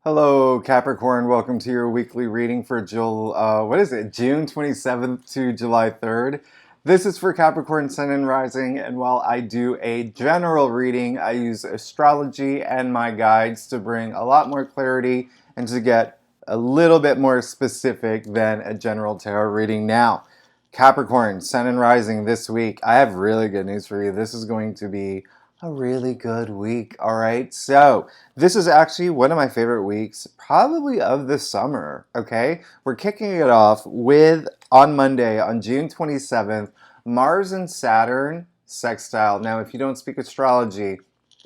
Hello, Capricorn. Welcome to your weekly reading for June 27th to July 3rd. This is for Capricorn Sun and Rising, and while I do a general reading, I use astrology and my guides to bring a lot more clarity and to get a little bit more specific than a general tarot reading. Now, Capricorn Sun and Rising this week, I have really good news for you. This is going to be a really good week, all right? So, this is actually one of my favorite weeks, probably of the summer, okay? We're kicking it off with, on Monday, on June 27th, Mars and Saturn sextile. Now, if you don't speak astrology,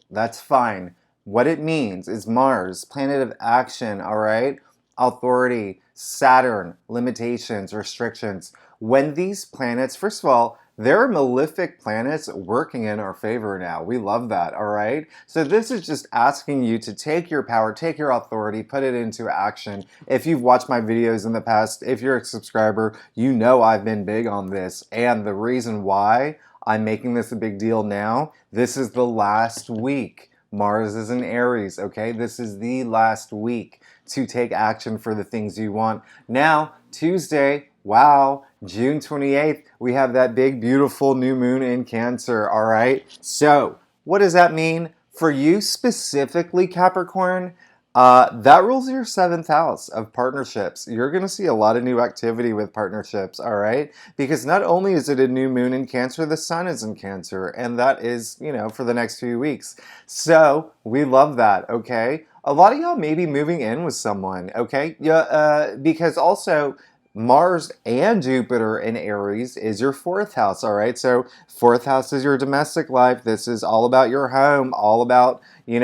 that's fine. What it means is Mars, planet of action, all right? Authority, Saturn, limitations, restrictions. When these planets, first of all, there are malefic planets working in our favor now. We love that, all right? So this is just asking you to take your power, take your authority, put it into action. If you've watched my videos in the past, if you're a subscriber, you know I've been big on this. And the reason why I'm making this a big deal now, this is the last week. Mars is in Aries, okay? This is the last week to take action for the things you want. Now, Tuesday, wow, June 28th, we have that big, beautiful new moon in Cancer, all right? So, what does that mean? For you specifically, Capricorn, that rules your 7th house of partnerships. You're going to see a lot of new activity with partnerships, all right? Because not only is it a new moon in Cancer, the sun is in Cancer, and that is, for the next few weeks. So, we love that, okay? A lot of y'all may be moving in with someone, okay? Yeah, because also, Mars and Jupiter in Aries is your 4th house, all right? So 4th house is your domestic life. This is all about your home, all about, people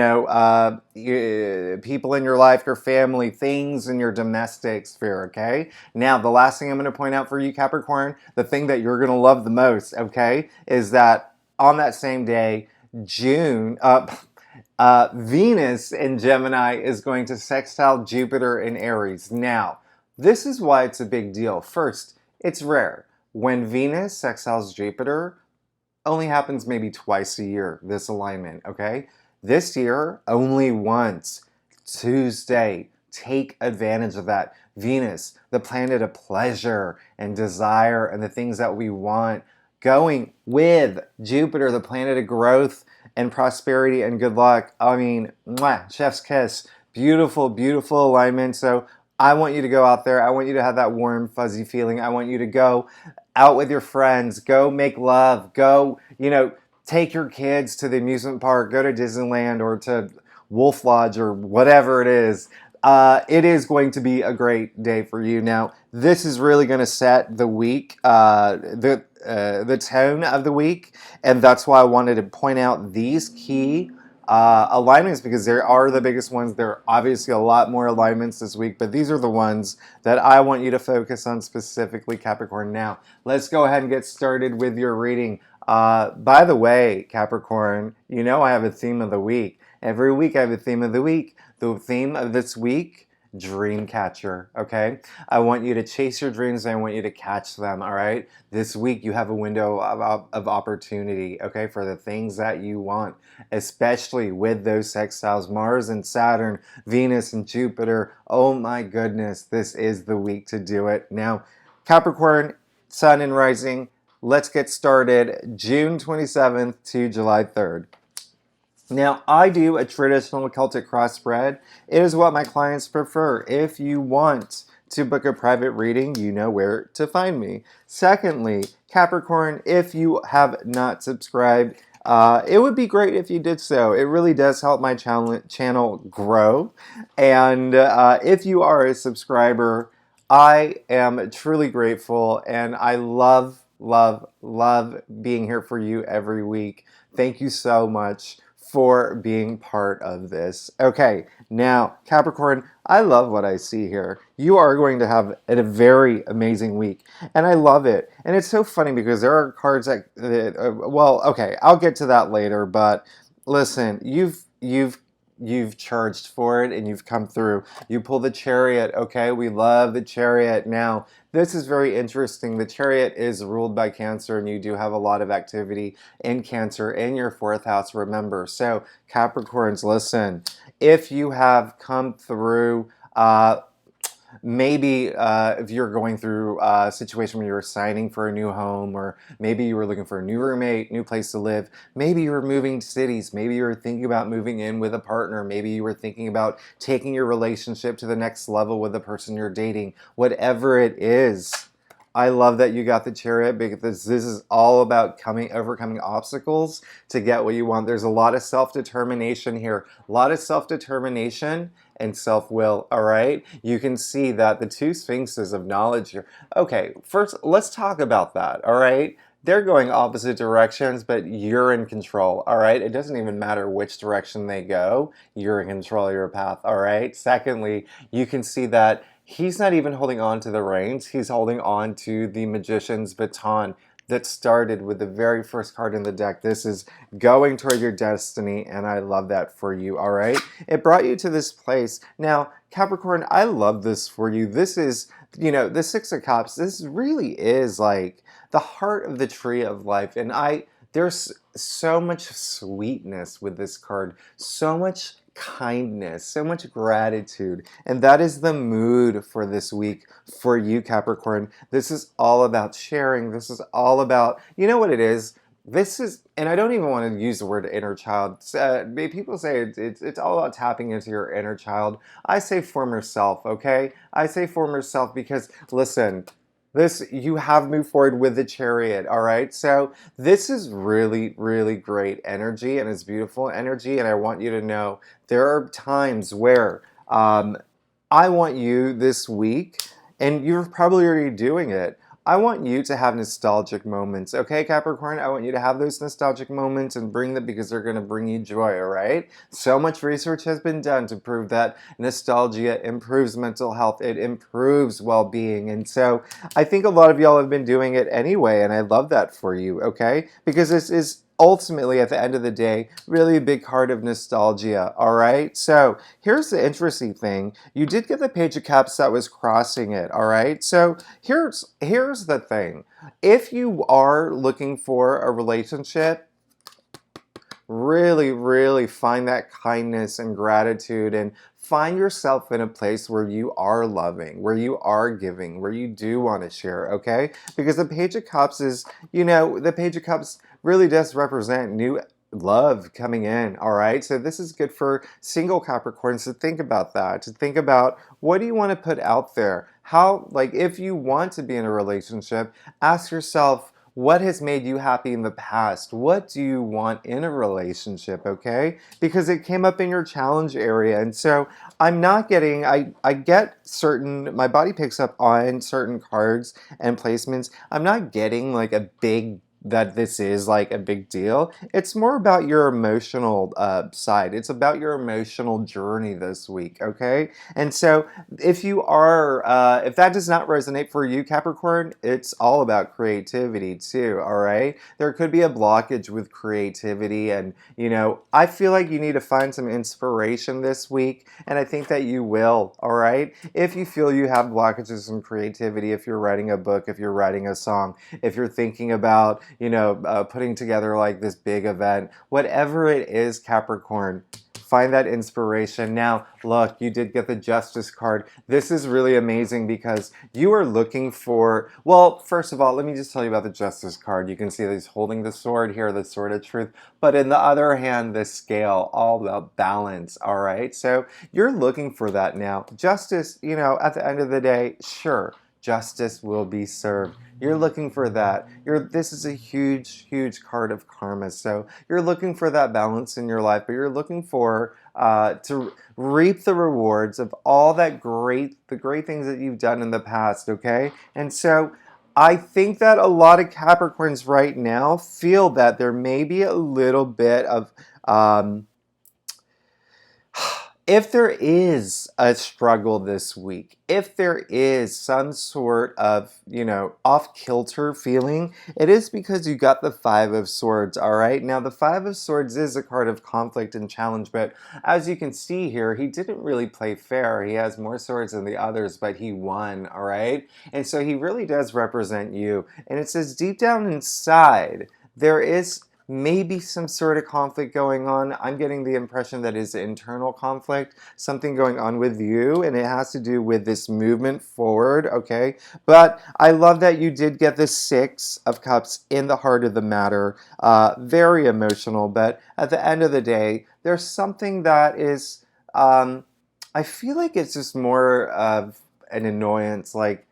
in your life, your family, things in your domestic sphere, okay? Now, the last thing I'm going to point out for you, Capricorn, the thing that you're going to love the most, okay, is that on that same day, Venus in Gemini is going to sextile Jupiter in Aries. Now, this is why it's a big deal. First, it's rare. When Venus sextiles Jupiter, only happens maybe twice a year, this alignment, okay? This year, only once. Tuesday. Take advantage of that. Venus, the planet of pleasure and desire and the things that we want, going with Jupiter, the planet of growth and prosperity and good luck. I mean, mwah, chef's kiss. Beautiful, beautiful alignment. So I want you to go out there. I want you to have that warm, fuzzy feeling. I want you to go out with your friends. Go make love. Go, take your kids to the amusement park. Go to Disneyland or to Wolf Lodge or whatever it is. It is going to be a great day for you. Now, this is really going to set the week, the tone of the week, and that's why I wanted to point out these key alignments, because there are the biggest ones. There are obviously a lot more alignments this week, but these are the ones that I want you to focus on specifically, Capricorn. Now, let's go ahead and get started with your reading. By the way, Capricorn, I have a theme of the week. Every week I have a theme of the week. The theme of this week, dream catcher, okay? I want you to chase your dreams and I want you to catch them, all right? This week you have a window of opportunity, okay, for the things that you want, especially with those sextiles, Mars and Saturn, Venus and Jupiter. Oh my goodness, this is the week to do it. Now, Capricorn, Sun and Rising, let's get started. June 27th to July 3rd. Now, I do a traditional Celtic cross spread. It is what my clients prefer. If you want to book a private reading, you know where to find me. Secondly, Capricorn, if you have not subscribed, it would be great if you did so. It really does help my channel grow. And if you are a subscriber, I am truly grateful, and I love, love, love being here for you every week. Thank you so much for being part of this. Okay, now, Capricorn, I love what I see here. You are going to have a very amazing week, and I love it. And it's so funny because there are cards that, well, okay, I'll get to that later, but listen, you've you've charged for it and you've come through. You pull the Chariot, okay? We love the Chariot. Now, this is very interesting. The Chariot is ruled by Cancer, and you do have a lot of activity in Cancer in your 4th house, remember. So, Capricorns, listen, if you have come through, maybe if you're going through a situation where you're signing for a new home, or maybe you were looking for a new roommate, new place to live, maybe you were moving cities, maybe you were thinking about moving in with a partner, maybe you were thinking about taking your relationship to the next level with the person you're dating, whatever it is. I love that you got the Chariot, because this is all about overcoming obstacles to get what you want. There's a lot of self-determination here, a lot of self-determination and self-will, all right? You can see that the 2 sphinxes of knowledge here. Okay, first, let's talk about that, all right? They're going opposite directions, but you're in control, all right? It doesn't even matter which direction they go. You're in control of your path, all right? Secondly, you can see that he's not even holding on to the reins. He's holding on to the Magician's baton that started with the very first card in the deck. This is going toward your destiny, and I love that for you, all right? It brought you to this place. Now, Capricorn, I love this for you. This is, you know, the 6 of Cups, this really is like the heart of the tree of life, and there's so much sweetness with this card, so much kindness, so much gratitude, and that is the mood for this week for you, Capricorn. This is all about sharing. This is all about, you know what it is? This is, and I don't even want to use the word inner child. People say it's all about tapping into your inner child. I say former self, okay? I say former self because, listen, you have moved forward with the Chariot, all right? So this is really, really great energy, and it's beautiful energy, and I want you to know there are times where I want you this week, and you're probably already doing it, I want you to have nostalgic moments, okay, Capricorn? I want you to have those nostalgic moments and bring them, because they're going to bring you joy, all right? So much research has been done to prove that nostalgia improves mental health. It improves well-being. And so I think a lot of y'all have been doing it anyway, and I love that for you, okay? Because this is ultimately, at the end of the day, really a big card of nostalgia, all right? So here's the interesting thing. You did get the Page of Cups that was crossing it, all right? So here's the thing. If you are looking for a relationship, really, really find that kindness and gratitude, and find yourself in a place where you are loving, where you are giving, where you do want to share, okay? Because the Page of Cups is, you know, the Page of Cups really does represent new love coming in, all right? So this is good for single Capricorns to think about that, to think about, what do you want to put out there? How, like, if you want to be in a relationship, ask yourself, what has made you happy in the past? What do you want in a relationship, okay? Because it came up in your challenge area. And so I'm not getting, I get certain, my body picks up on certain cards and placements. I'm not getting like a big, that this is like a big deal. It's more about your emotional side. It's about your emotional journey this week, okay? And so if you are, if that does not resonate for you, Capricorn, it's all about creativity too, all right? There could be a blockage with creativity, and, you know, I feel like you need to find some inspiration this week, and I think that you will, all right? If you feel you have blockages in creativity, if you're writing a book, if you're writing a song, if you're thinking about, you know, putting together like this big event, whatever it is, Capricorn, find that inspiration. Now, look, you did get the Justice card. This is really amazing because you are looking for, well, first of all, let me just tell you about the Justice card. You can see that he's holding the sword here, the sword of truth, but in the other hand, the scale, all about balance, all right? So you're looking for that now. Justice, you know, at the end of the day, sure, justice will be served. You're looking for that. This is a huge, huge card of karma. So you're looking for that balance in your life, but you're looking for to reap the rewards of all that the great things that you've done in the past, okay? And so I think that a lot of Capricorns right now feel that there may be a little bit of If there is a struggle this week, if there is some sort of, off-kilter feeling, it is because you got the Five of Swords, all right? Now, the Five of Swords is a card of conflict and challenge, but as you can see here, he didn't really play fair. He has more swords than the others, but he won, all right? And so he really does represent you. And it says deep down inside, there is maybe some sort of conflict going on. I'm getting the impression that is internal conflict, something going on with you, and it has to do with this movement forward, okay? But I love that you did get the Six of Cups in the heart of the matter. Very emotional, but at the end of the day, there's something that is, I feel like it's just more of an annoyance, like,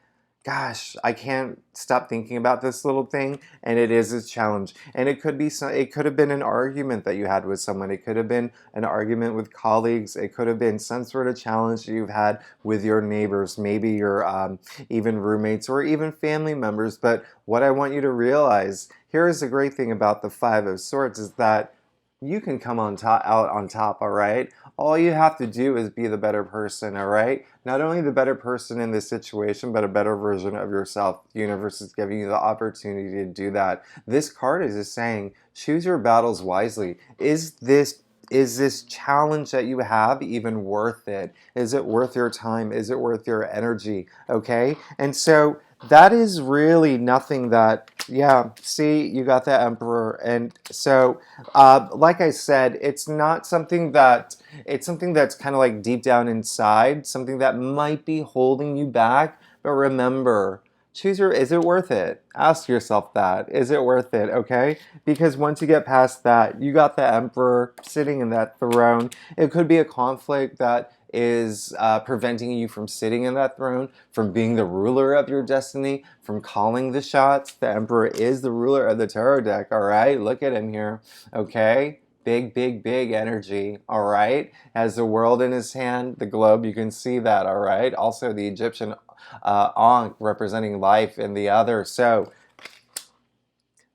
gosh, I can't stop thinking about this little thing, and it is a challenge. And it could be it could have been an argument that you had with someone. It could have been an argument with colleagues. It could have been some sort of challenge you've had with your neighbors, maybe your even roommates or even family members. But what I want you to realize, here is the great thing about the Five of Swords, is that you can come out on top, all right? All you have to do is be the better person, all right? Not only the better person in this situation, but a better version of yourself. The universe is giving you the opportunity to do that. This card is just saying, choose your battles wisely. Is this challenge that you have even worth it? Is it worth your time? Is it worth your energy? Okay? And so that is really nothing that, yeah, see, you got the Emperor. And so, like I said, it's not something that, it's something that's kind of like deep down inside, something that might be holding you back. But remember, is it worth it? Ask yourself that. Is it worth it? Okay? Because once you get past that, you got the Emperor sitting in that throne. It could be a conflict that is preventing you from sitting in that throne, from being the ruler of your destiny, from calling the shots. The Emperor is the ruler of the tarot deck, all right? Look at him here, okay? Big, big, big energy, all right? Has the world in his hand, the globe, you can see that, all right? Also the Egyptian Ankh representing life in the other. So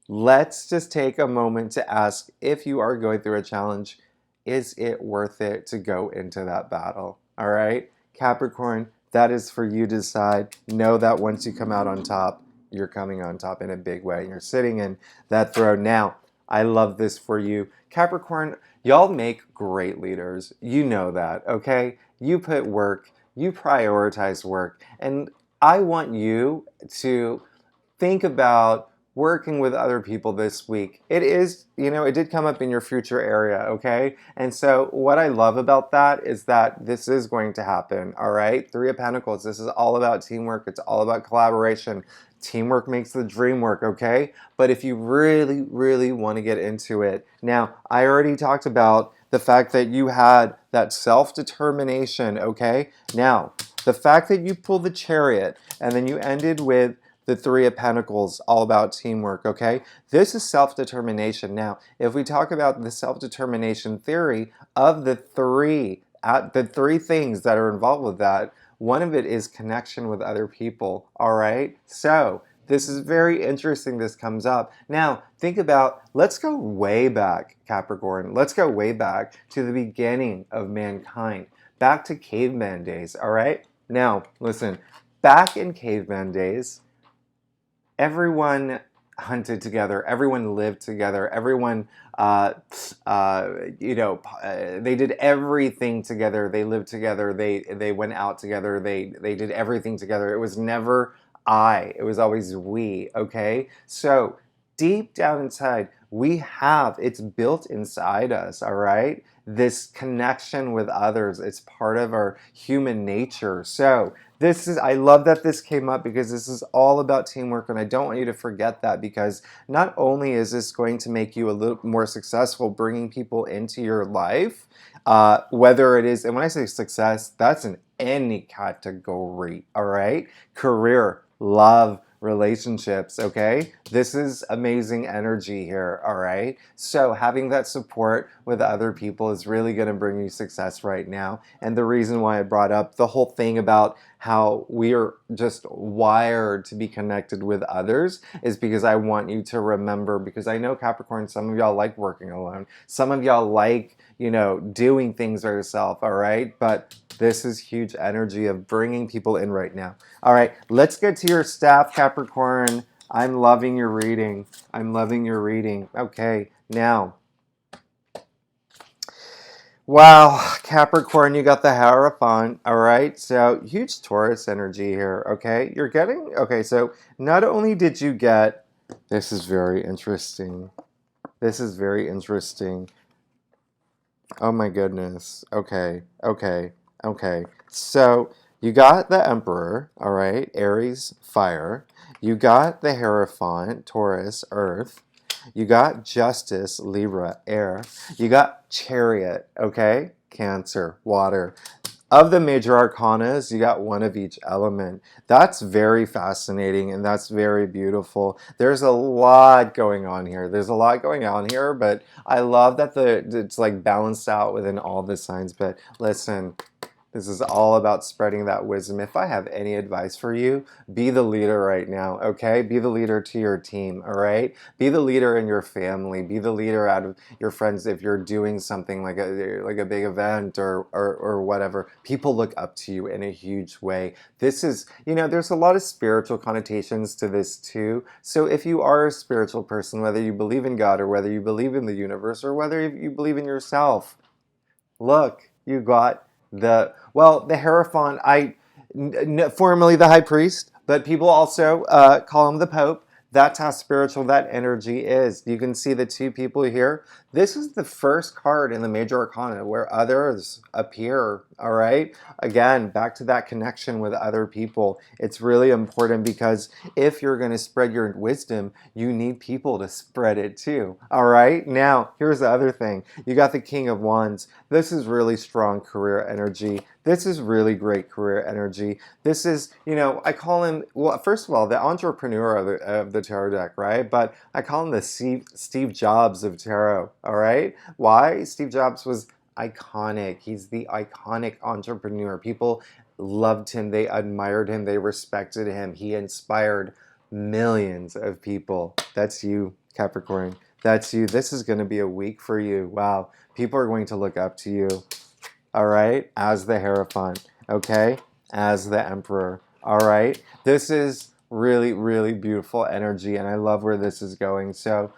let's just take a moment to ask, if you are going through a challenge, is it worth it to go into that battle? All right, Capricorn, that is for you to decide. Know that once you come out on top, you're coming on top in a big way. You're sitting in that throne. Now, I love this for you. Capricorn, y'all make great leaders. You know that, okay? You put work, you prioritize work, and I want you to think about working with other people this week. It is, it did come up in your future area, okay? And so what I love about that is that this is going to happen, all right? Three of Pentacles, this is all about teamwork. It's all about collaboration. Teamwork makes the dream work, okay? But if you really, really want to get into it, now, I already talked about the fact that you had that self-determination, okay? Now, the fact that you pulled the Chariot and then you ended with the Three of Pentacles, all about teamwork, okay? This is self-determination. Now, if we talk about the self-determination theory of the three things that are involved with that, one of it is connection with other people, all right? So, this is very interesting this comes up. Now, think about, let's go way back, Capricorn. Let's go way back to the beginning of mankind, back to caveman days, all right? Now, listen, back in caveman days, everyone hunted together, everyone lived together, everyone, they did everything together, they lived together, they went out together, they did everything together. It was never I, it was always we, okay? So deep down inside, it's built inside us, all right? This connection with others, it's part of our human nature. So I love that this came up because this is all about teamwork, and I don't want you to forget that, because not only is this going to make you a little more successful bringing people into your life, whether it is, and when I say success, that's in any category, all right? Career, love, relationships, okay? This is amazing energy here, all right? So having that support with other people is really going to bring you success right now. And the reason why I brought up the whole thing about how we are just wired to be connected with others is because I want you to remember, because I know Capricorn, some of y'all like working alone. Some of y'all like, you know, doing things for yourself, all right? But this is huge energy of bringing people in right now. All right, let's get to your staff, Capricorn. I'm loving your reading. I'm loving your reading. Okay, now, wow, Capricorn, you got the Hierophant, all right? So huge Taurus energy here, okay? You're getting, okay, so not only did you get, this is very interesting. This is very interesting. Oh my goodness. Okay, okay, okay. So you got the Emperor, all right? Aries, fire. You got the Hierophant, Taurus, earth. You got Justice, Libra, air. You got Chariot, okay? Cancer, water. Of the major arcanas, you got one of each element. That's very fascinating and that's very beautiful. There's a lot going on here. There's a lot going on here, but I love that it's like balanced out within all the signs. But listen, this is all about spreading that wisdom. If I have any advice for you, be the leader right now, okay? Be the leader to your team, all right? Be the leader in your family. Be the leader out of your friends if you're doing something like a big event or whatever. People look up to you in a huge way. This is, you know, there's a lot of spiritual connotations to this too. So if you are a spiritual person, whether you believe in God or whether you believe in the universe or whether you believe in yourself, look, you got the Hierophant, formerly the High Priest, but people also call him the Pope. That's how spiritual that energy is. You can see the two people here. This is the first card in the major arcana where others appear, all right? Again, back to that connection with other people. It's really important because if you're going to spread your wisdom, you need people to spread it too, all right? Now, here's the other thing. You got the King of Wands. This is really strong career energy. This is really great career energy. This is, you know, I call him, well, first of all, the entrepreneur of the tarot deck, right? But I call him the Steve Jobs of tarot, all right? Why? Steve Jobs was iconic. He's the iconic entrepreneur. People loved him. They admired him. They respected him. He inspired millions of people. That's you, Capricorn. That's you. This is going to be a week for you. Wow. People are going to look up to you. All right, as the Hierophant, okay, as the Emperor, all right. This is really, really beautiful energy, and I love where this is going. So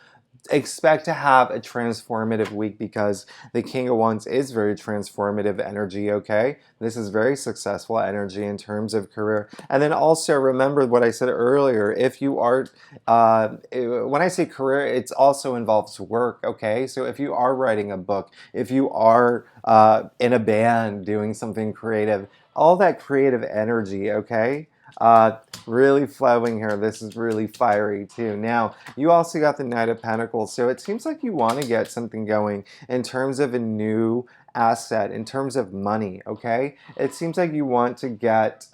expect to have a transformative week because the King of Wands is very transformative energy, okay? This is very successful energy in terms of career. And then also remember what I said earlier, if you are, when I say career, it also involves work, okay? So if you are writing a book, if you are in a band doing something creative, all that creative energy, okay? Really flowing here. This is really fiery too. Now, you also got the Knight of Pentacles, so it seems like you want to get something going in terms of a new asset, in terms of money, okay? It seems like you want to get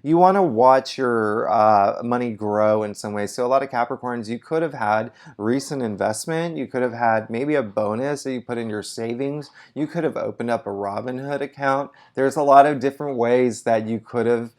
you want to watch your money grow in some way. So a lot of Capricorns, you could have had recent investment. You could have had maybe a bonus that you put in your savings. You could have opened up a Robinhood account. There's a lot of different ways that you could have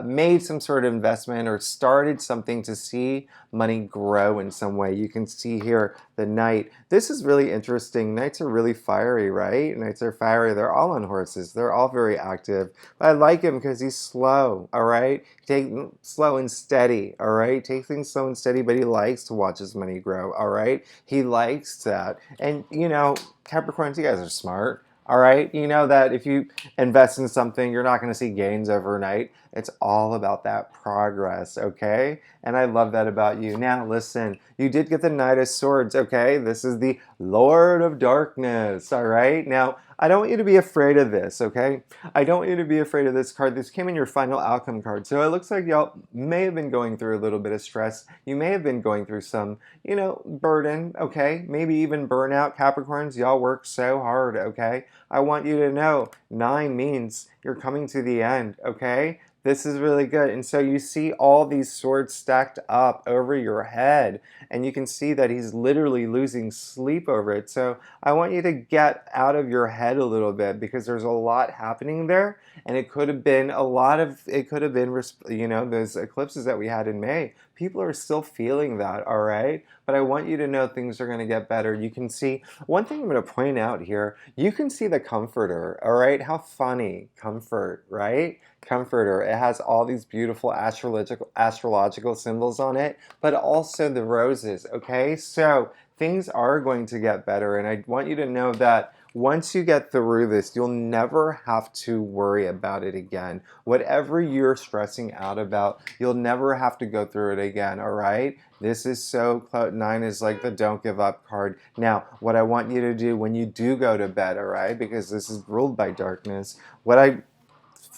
made some sort of investment or started something to see money grow in some way. You can see here the Knight. This is really interesting. Knights are really fiery, right? Knights are fiery. They're all on horses. They're all very active. But I like him because he's slow, all right? Take slow and steady, all right? Take things slow and steady, but he likes to watch his money grow, all right? He likes that. And, you know, Capricorns, you guys are smart. All right, you know that if you invest in something, you're not going to see gains overnight. It's all about that progress, okay? And I love that about you. Now, listen, you did get the Knight of Swords, okay? This is the Lord of Darkness, all right? Now, I don't want you to be afraid of this, okay? I don't want you to be afraid of this card. This came in your final outcome card. So it looks like y'all may have been going through a little bit of stress. You may have been going through some, you know, burden, okay? Maybe even burnout. Capricorns, y'all work so hard, okay? I want you to know 9 means you're coming to the end, okay? This is really good. And so you see all these swords stacked up over your head, and you can see that he's literally losing sleep over it. So I want you to get out of your head a little bit because there's a lot happening there, and it could have been a lot of, it could have been, you know, those eclipses that we had in May. people are still feeling that, all right? But I want you to know things are going to get better. You can see, one thing I'm going to point out here, you can see the comforter, all right? How funny, comfort, right? Comforter. It has all these beautiful astrological symbols on it, but also the roses, okay? So things are going to get better, and I want you to know that once you get through this, you'll never have to worry about it again. Whatever you're stressing out about, you'll never have to go through it again, all right? This is so, Cloud 9 is like the don't give up card. Now, what I want you to do when you do go to bed, all right, because this is ruled by darkness,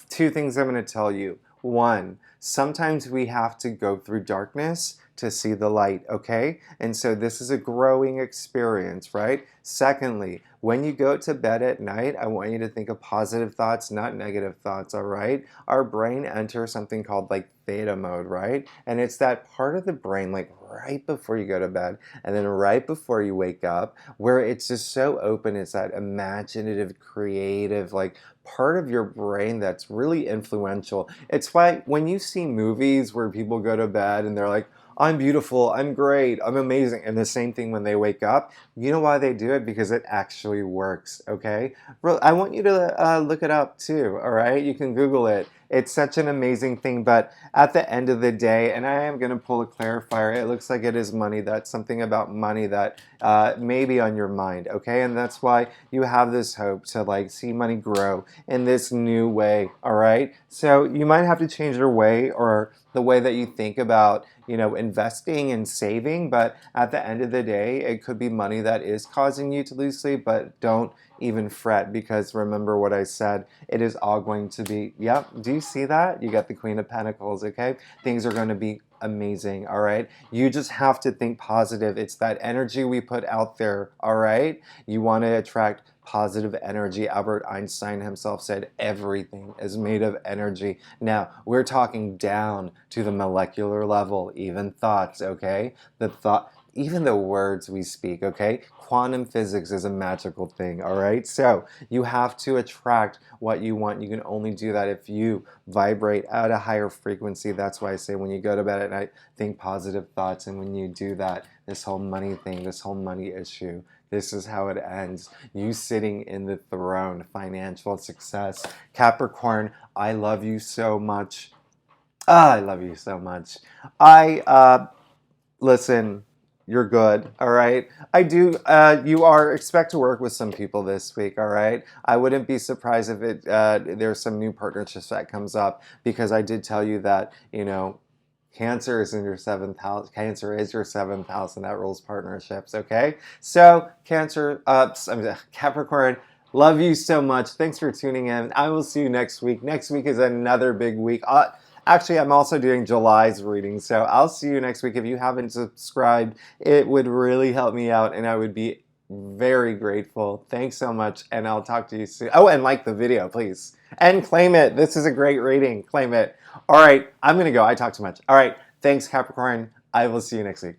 two things I'm going to tell you. One, sometimes we have to go through darkness to see the light, okay? And so this is a growing experience, right? Secondly, when you go to bed at night, I want you to think of positive thoughts, not negative thoughts, all right? Our brain enters something called like theta mode, right? And it's that part of the brain like right before you go to bed and then right before you wake up where it's just so open. It's that imaginative, creative, like part of your brain that's really influential. It's why when you see movies where people go to bed and they're like, I'm beautiful, I'm great, I'm amazing. And the same thing when they wake up. You know why they do it? Because it actually works, okay? I want you to look it up too, all right? You can Google it. It's such an amazing thing, but at the end of the day, and I am going to pull a clarifier, it looks like it is money. That's something about money that may be on your mind, okay? And that's why you have this hope to like see money grow in this new way, all right? So you might have to change your way or the way that you think about, you know, investing and saving, but at the end of the day, it could be money that is causing you to lose sleep, but don't even fret because remember what I said, it is all going to be, yep, do you see that? You got the Queen of Pentacles, okay? Things are going to be amazing, all right? You just have to think positive. It's that energy we put out there, all right? You want to attract positive energy. Albert Einstein himself said everything is made of energy. Now, we're talking down to the molecular level, even thoughts, okay? Even the words we speak, okay? Quantum physics is a magical thing, all right? So you have to attract what you want. You can only do that if you vibrate at a higher frequency. That's why I say when you go to bed at night, think positive thoughts. And when you do that, this whole money thing, this whole money issue, this is how it ends. You sitting in the throne, financial success. Capricorn, I love you so much. I love you so much. Listen, you're good, all right? You expect to work with some people this week, all right? I wouldn't be surprised if there's some new partnerships that comes up because I did tell you that, you know, Cancer is in your 7th house. Cancer is your 7th house, and that rules partnerships, okay? So, Capricorn, love you so much. Thanks for tuning in. I will see you next week. Next week is another big week. Actually, I'm also doing July's reading, so I'll see you next week. If you haven't subscribed, it would really help me out, and I would be very grateful. Thanks so much, and I'll talk to you soon. Oh, and like the video, please. And claim it. This is a great reading. Claim it. All right, I'm going to go. I talk too much. All right, thanks, Capricorn. I will see you next week.